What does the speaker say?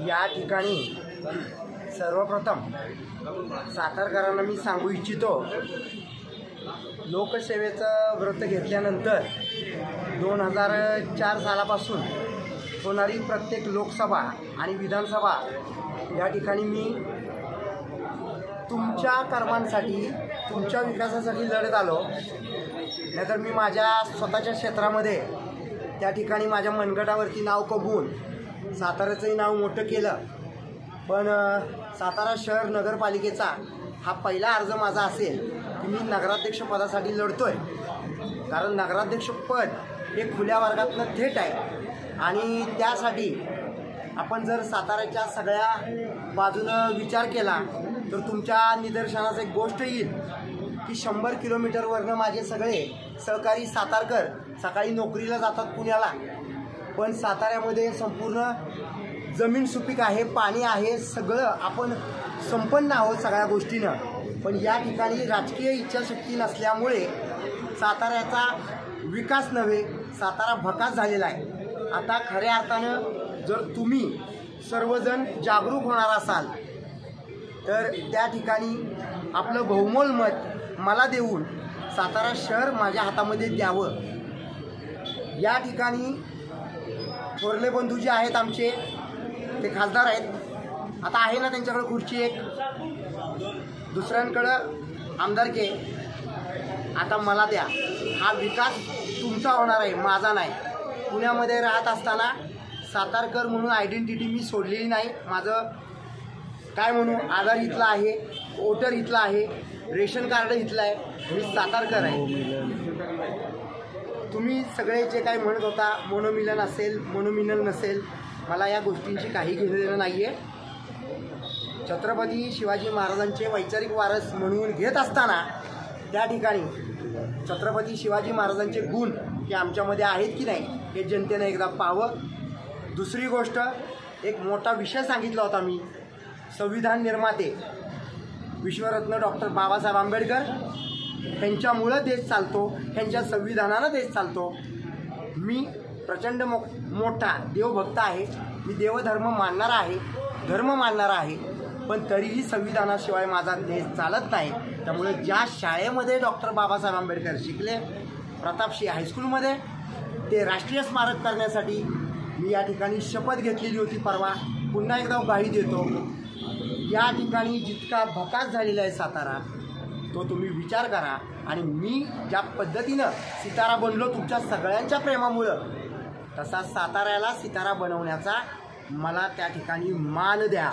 या ठिकाणी सर्वप्रथम सातारकरांना मी सांगू इच्छितो, लोकसेवेचं व्रत घेतल्यानंतर 2004 सालापासून होणारी प्रत्येक लोकसभा आणि विधानसभा या ठिकाणी मी तुमच्या कर्मांसाठी, तुमच्या विकासासाठी लढत आलो. नाहीतर मी माझ्या स्वतःच्या क्षेत्रामध्ये त्या ठिकाणी माझ्या मनगटावरती नाव कमवून साताऱ्याचंही नाव मोठं केलं. पण सातारा शहर नगरपालिकेचा हा पहिला अर्ज माझा असेल की मी नगराध्यक्षपदासाठी लढतो आहे. कारण नगराध्यक्षपद हे खुल्या वर्गातनं थेट आहे आणि त्यासाठी आपण जर साताऱ्याच्या सगळ्या बाजूनं विचार केला तर तुमच्या निदर्शनास एक गोष्ट येईल की 100 किलोमीटरवरनं माझे सगळे सहकारी सातारकर सकाळी नोकरीला जातात पुण्याला. पण साताऱ्यामध्ये संपूर्ण जमीन सुपीक आहे, पाणी आहे, सगळं आपण संपन्न आहोत सगळ्या गोष्टीनं. पण या ठिकाणी राजकीय इच्छाशक्ती नसल्यामुळे साताऱ्याचा विकास नव्हे, सातारा भकास झालेला आहे. आता खऱ्या अर्थानं जर तुम्ही सर्वजण जागरूक होणार असाल तर त्या ठिकाणी आपलं बहुमोल मत मला देऊन सातारा शहर माझ्या हातामध्ये द्यावं. या ठिकाणी थोरले बंधू जे आहेत आमचे, ते खासदार आहेत. आता आहे ना त्यांच्याकडे खुर्ची एक, दुसऱ्यांकडं आमदारके. आता मला द्या. हा विकास तुमचा होणार आहे, माझा नाही. पुण्यामध्ये राहत असताना सातारकर म्हणून आयडेंटिटी मी सोडलेली नाही. माझं काय म्हणू, आधार इथला आहे, वोटर इथला आहे, रेशन कार्ड इथलं आहे, मी सातारकर आहे. तुम्ही सगळे जे काही म्हणत होता मनोमिलन असेल, मनोमिलन नसेल, मला या गोष्टींची काही घेणं देणं नाही आहे. छत्रपती शिवाजी महाराजांचे वैचारिक वारस म्हणून घेत असताना त्या ठिकाणी छत्रपती शिवाजी महाराजांचे गुण हे आमच्यामध्ये आहेत की नाही हे जनतेने एकदा पाहावं. दुसरी गोष्ट, एक मोठा विषय सांगितला होता मी, संविधान निर्माते विश्वरत्न डॉक्टर बाबासाहेब आंबेडकर यांच्यामुळं देश चालतो, यांच्या संविधानानं देश चालतो. मी प्रचंड मोठा देवभक्त आहे, मी देवधर्म मानणारा आहे, धर्म मानणारा आहे. पण तरीही संविधानाशिवाय माझा देश चालत नाही. त्यामुळे ज्या शाळेमध्ये डॉक्टर बाबासाहेब आंबेडकर शिकले, प्रतापशी हायस्कूलमध्ये, ते राष्ट्रीय स्मारक करण्यासाठी मी या ठिकाणी शपथ घेतलेली होती परवा. पुन्हा एकदा ग्वाही देतो. या ठिकाणी जितका भकास झालेला आहे सातारा, तो तुम्ही विचार करा. आणि मी ज्या पद्धतीनं सितारा बनलो तुमच्या सगळ्यांच्या प्रेमामुळं, तसा साताऱ्याला सितारा बनवण्याचा मला त्या ठिकाणी मान द्या.